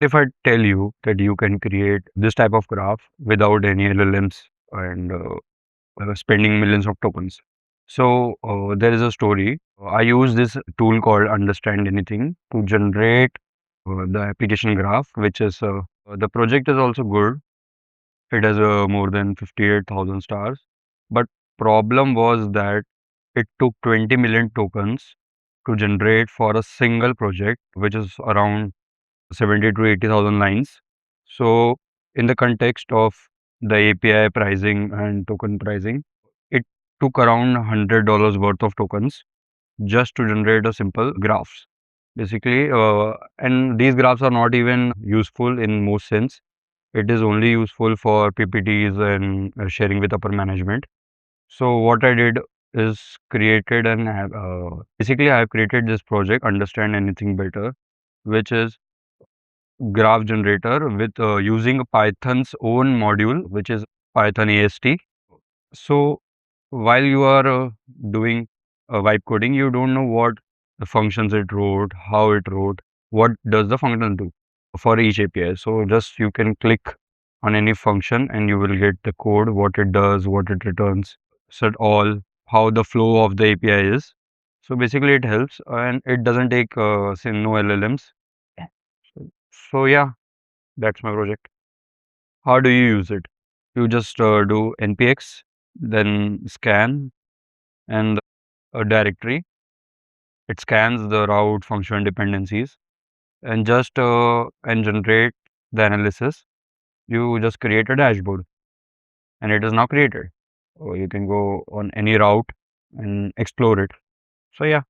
If I tell you that you can create this type of graph without any LLMs and spending millions of tokens. So there is a story. I use this tool called Understand Anything to generate the application graph, which is the project is also good. It has more than 58,000 stars. But problem was that it took 20 million tokens to generate for a single project, which is around 70 to 80,000 lines. So in the context of the API pricing and token pricing, it took around $100 worth of tokens just to generate a simple graphs. Basically, and these graphs are not even useful in most sense. It is only useful for PPTs and sharing with upper management. So what I did is created and basically I have created this project, Understand Anything Better, which is graph generator with using Python's own module, which is Python AST. So while you are doing vibe coding, you don't know what the functions it wrote, how it wrote, what does the function do for each API. So just you can click on any function and you will get the code, what it does, what it returns, so all how the flow of the API is. So basically it helps and it doesn't take say no LLMs. So yeah, that's my project. How do you use it? You just do npx, then scan and a directory. It scans the route function dependencies and just and generate the analysis. You just create a dashboard and it is now created. Or you can go on any route and explore it. So yeah,